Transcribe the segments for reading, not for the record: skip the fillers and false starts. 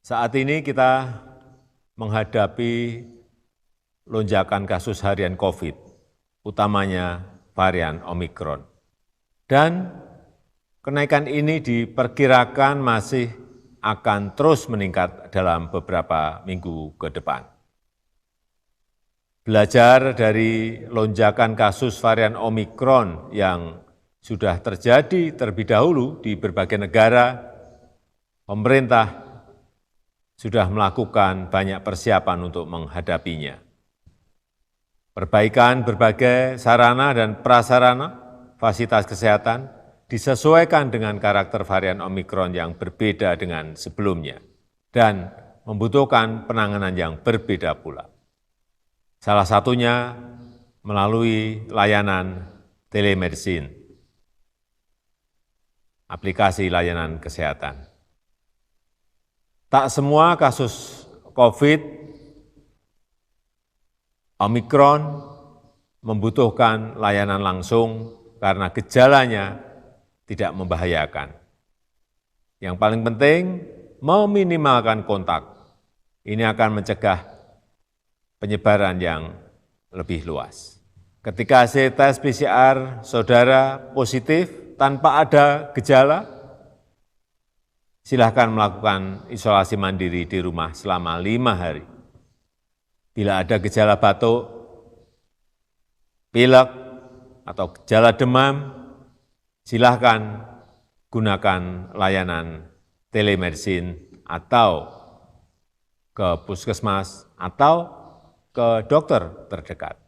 Saat ini kita menghadapi lonjakan kasus harian COVID, utamanya varian Omikron. Dan kenaikan ini diperkirakan masih akan terus meningkat dalam beberapa minggu ke depan. Belajar dari lonjakan kasus varian Omikron yang sudah terjadi terlebih dahulu di berbagai negara, pemerintah sudah melakukan banyak persiapan untuk menghadapinya. Perbaikan berbagai sarana dan prasarana fasilitas kesehatan disesuaikan dengan karakter varian Omikron yang berbeda dengan sebelumnya dan membutuhkan penanganan yang berbeda pula. Salah satunya melalui layanan telemedicine, aplikasi layanan kesehatan. Tak semua kasus COVID Omikron membutuhkan layanan langsung karena gejalanya tidak membahayakan. Yang paling penting, meminimalkan kontak. Ini akan mencegah penyebaran yang lebih luas. Ketika hasil tes PCR saudara positif tanpa ada gejala, silakan melakukan isolasi mandiri di rumah selama 5 hari. Bila ada gejala batuk, pilek, atau gejala demam, silakan gunakan layanan telemedicine atau ke puskesmas atau ke dokter terdekat.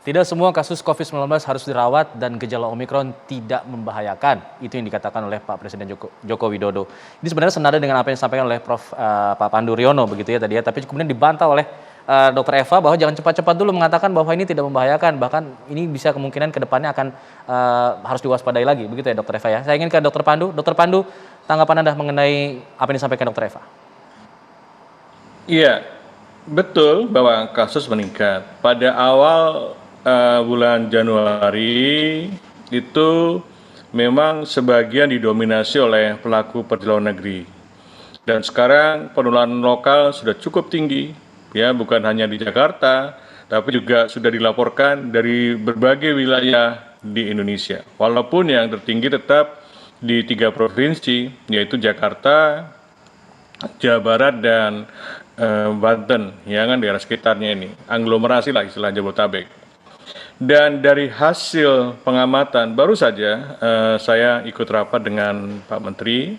Tidak semua kasus COVID-19 harus dirawat dan gejala Omikron tidak membahayakan. Itu yang dikatakan oleh Pak Presiden Joko Widodo. Ini sebenarnya senada dengan apa yang disampaikan oleh Pak Pandu Riono begitu ya tadi ya. Tapi kemudian dibantah oleh Dr. Eva bahwa jangan cepat-cepat dulu mengatakan bahwa ini tidak membahayakan. Bahkan ini bisa kemungkinan ke depannya akan harus diwaspadai lagi. Begitu ya Dr. Eva ya. Saya ingin ke Dr. Pandu. Dr. Pandu, tanggapan Anda mengenai apa yang disampaikan Dr. Eva? Iya, betul bahwa kasus meningkat. Pada awal bulan Januari itu memang sebagian didominasi oleh pelaku perjalanan negeri. Dan sekarang penularan lokal sudah cukup tinggi, ya bukan hanya di Jakarta, tapi juga sudah dilaporkan dari berbagai wilayah di Indonesia. Walaupun yang tertinggi tetap di 3 provinsi, yaitu Jakarta, Jawa Barat, dan Banten, ya kan daerah sekitarnya ini, aglomerasi lah istilah Jabodetabek. Dan dari hasil pengamatan, baru saja saya ikut rapat dengan Pak Menteri,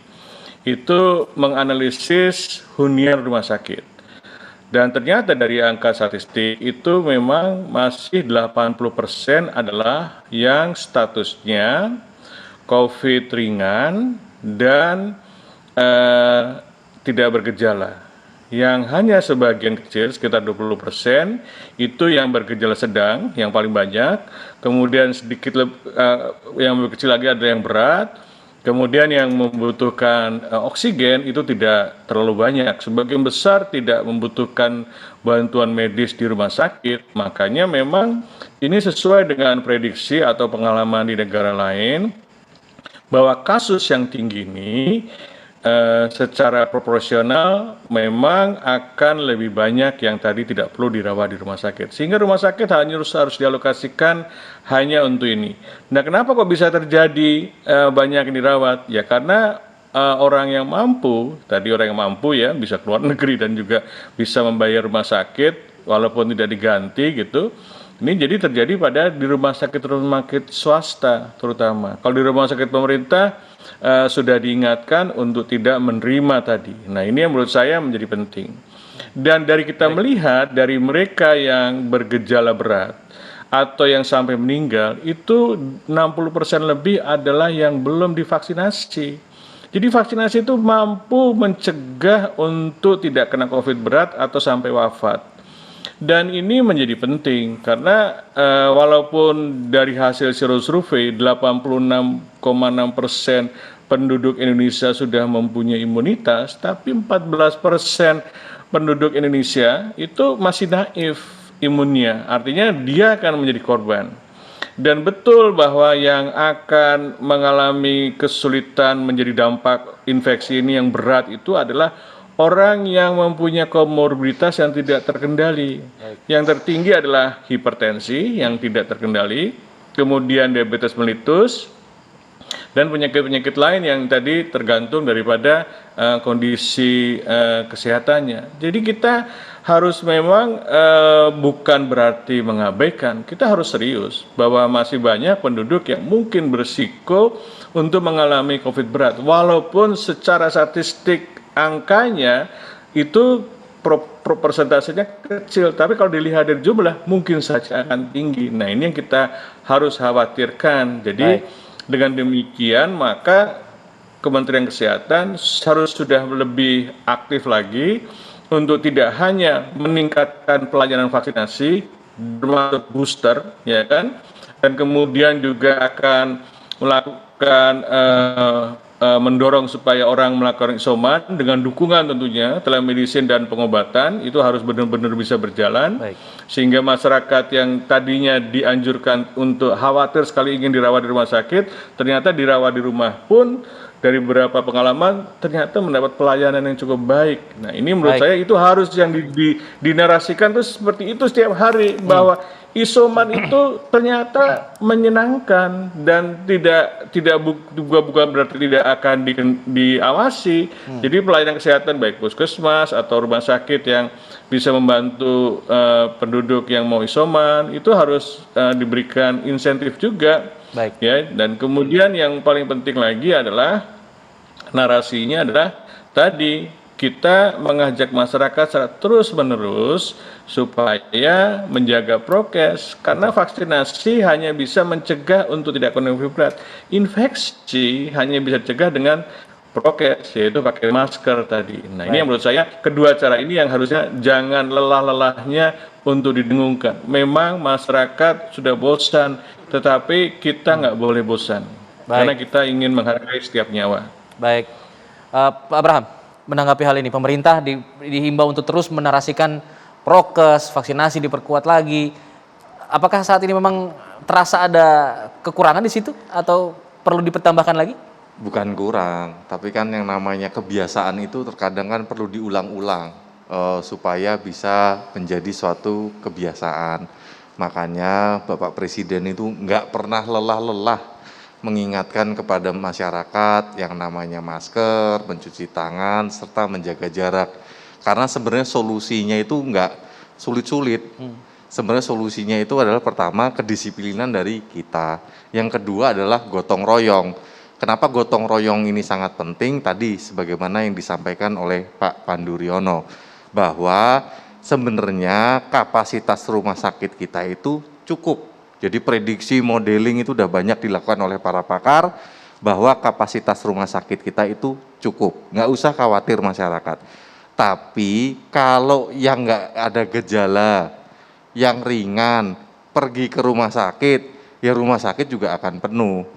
itu menganalisis hunian rumah sakit. Dan ternyata dari angka statistik itu memang masih 80% adalah yang statusnya COVID ringan dan tidak bergejala. Yang hanya sebagian kecil, sekitar 20%, itu yang bergejala sedang, yang paling banyak. Kemudian sedikit yang lebih kecil lagi ada yang berat. Kemudian yang membutuhkan oksigen itu tidak terlalu banyak. Sebagian besar tidak membutuhkan bantuan medis di rumah sakit. Makanya memang ini sesuai dengan prediksi atau pengalaman di negara lain, bahwa kasus yang tinggi ini secara proporsional memang akan lebih banyak yang tadi tidak perlu dirawat di rumah sakit. Sehingga rumah sakit hanya harus dialokasikan hanya untuk ini. Nah, kenapa kok bisa terjadi banyak yang dirawat? Ya karena orang yang mampu, orang yang mampu ya bisa keluar negeri dan juga bisa membayar rumah sakit walaupun tidak diganti gitu. Ini jadi terjadi di rumah sakit swasta terutama. Kalau di rumah sakit pemerintah sudah diingatkan untuk tidak menerima tadi. Nah, ini yang menurut saya menjadi penting. Dan dari kita melihat dari mereka yang bergejala berat atau yang sampai meninggal, itu 60% lebih adalah yang belum divaksinasi. Jadi vaksinasi itu mampu mencegah untuk tidak kena COVID berat atau sampai wafat. Dan ini menjadi penting karena walaupun dari hasil survei 86,6% penduduk Indonesia sudah mempunyai imunitas, tapi 14% penduduk Indonesia itu masih naif imunnya, artinya dia akan menjadi korban. Dan betul bahwa yang akan mengalami kesulitan menjadi dampak infeksi ini yang berat itu adalah orang yang mempunyai komorbiditas yang tidak terkendali. Yang tertinggi adalah hipertensi yang tidak terkendali, kemudian diabetes mellitus, dan penyakit-penyakit lain yang tadi tergantung daripada kondisi kesehatannya. Jadi kita harus memang bukan berarti mengabaikan, kita harus serius bahwa masih banyak penduduk yang mungkin berisiko untuk mengalami COVID berat. Walaupun secara statistik angkanya itu persentasenya kecil, tapi kalau dilihat dari jumlah mungkin saja akan tinggi. Nah, ini yang kita harus khawatirkan. Jadi dengan demikian maka Kementerian Kesehatan harus sudah lebih aktif lagi untuk tidak hanya meningkatkan pelayanan vaksinasi termasuk booster, ya kan, dan kemudian juga akan melakukan mendorong supaya orang melakukan isoman dengan dukungan tentunya telemedicine dan pengobatan itu harus benar-benar bisa berjalan. Baik. Sehingga masyarakat yang tadinya dianjurkan untuk khawatir sekali ingin dirawat di rumah sakit, ternyata dirawat di rumah pun dari beberapa pengalaman ternyata mendapat pelayanan yang cukup baik. Nah, ini menurut saya itu harus yang dinarasikan tuh seperti itu setiap hari, bahwa isoman itu ternyata menyenangkan dan bukan berarti tidak akan diawasi. Jadi pelayanan kesehatan baik puskesmas atau rumah sakit yang bisa membantu penduduk yang mau isoman itu harus diberikan insentif juga. Baik. Ya, dan kemudian yang paling penting lagi adalah narasinya adalah tadi kita mengajak masyarakat secara terus-menerus supaya menjaga prokes, karena vaksinasi hanya bisa mencegah untuk tidak kena COVID berat. Infeksi hanya bisa dicegah dengan prokes, yaitu pakai masker tadi. Nah, ini yang menurut saya kedua cara ini yang harusnya jangan lelah-lelahnya untuk didengungkan. Memang masyarakat sudah bosan, tetapi kita nggak boleh bosan. Karena kita ingin menghargai setiap nyawa. Baik, Pak Abraham, menanggapi hal ini, pemerintah dihimbau untuk terus menarasikan prokes, vaksinasi diperkuat lagi. Apakah saat ini memang terasa ada kekurangan di situ atau perlu dipertambahkan lagi? Bukan kurang, tapi kan yang namanya kebiasaan itu terkadang kan perlu diulang-ulang supaya bisa menjadi suatu kebiasaan. Makanya Bapak Presiden itu nggak pernah lelah-lelah mengingatkan kepada masyarakat yang namanya masker, mencuci tangan, serta menjaga jarak. Karena sebenarnya solusinya itu nggak sulit-sulit. Sebenarnya solusinya itu adalah pertama kedisiplinan dari kita. Yang kedua adalah gotong royong. Kenapa gotong royong ini sangat penting? Tadi sebagaimana yang disampaikan oleh Pak Pandu Riono, bahwa sebenarnya kapasitas rumah sakit kita itu cukup. Jadi prediksi modeling itu sudah banyak dilakukan oleh para pakar bahwa kapasitas rumah sakit kita itu cukup. Nggak usah khawatir masyarakat. Tapi kalau yang nggak ada gejala, yang ringan, pergi ke rumah sakit, ya rumah sakit juga akan penuh.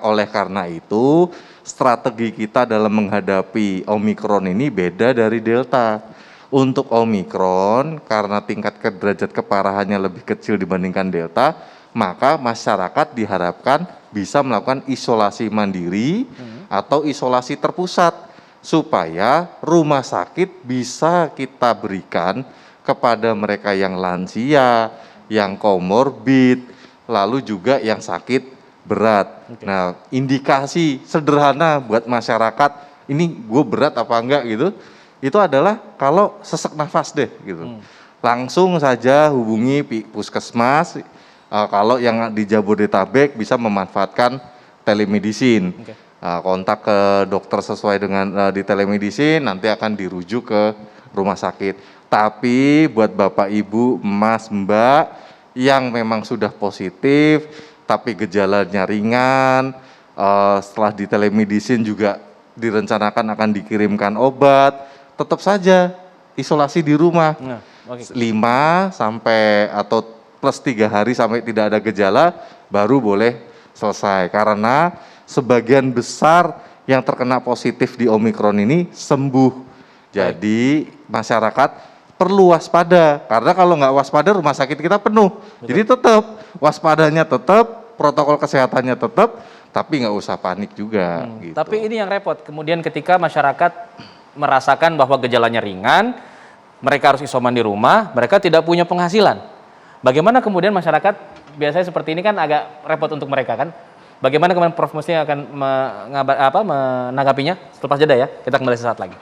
Oleh karena itu, strategi kita dalam menghadapi Omikron ini beda dari Delta. Untuk Omikron, karena tingkat derajat keparahannya lebih kecil dibandingkan Delta, maka masyarakat diharapkan bisa melakukan isolasi mandiri atau isolasi terpusat supaya rumah sakit bisa kita berikan kepada mereka yang lansia, yang komorbid, lalu juga yang sakit berat. Nah, indikasi sederhana buat masyarakat, ini gue berat apa enggak gitu, itu adalah kalau sesak nafas deh gitu. Langsung saja hubungi puskesmas. Kalau yang di Jabodetabek bisa memanfaatkan telemedicine, kontak ke dokter sesuai dengan di telemedicine, nanti akan dirujuk ke rumah sakit. Tapi buat Bapak, Ibu, Mas, Mbak yang memang sudah positif, tapi gejalanya ringan, setelah di telemedicine juga direncanakan akan dikirimkan obat, tetap saja isolasi di rumah. 5 sampai atau plus 3 hari sampai tidak ada gejala, baru boleh selesai. Karena sebagian besar yang terkena positif di Omikron ini sembuh. Jadi masyarakat perlu waspada. Karena kalau nggak waspada rumah sakit kita penuh. Jadi tetap waspadanya tetap, protokol kesehatannya tetap, tapi nggak usah panik juga. Gitu. Tapi ini yang repot. Kemudian ketika masyarakat merasakan bahwa gejalanya ringan, mereka harus isoman di rumah, mereka tidak punya penghasilan. Bagaimana kemudian masyarakat, biasanya seperti ini kan agak repot untuk mereka kan? Bagaimana kemudian Prof Musni akan menanggapinya? Selepas jeda ya, kita kembali sesaat lagi.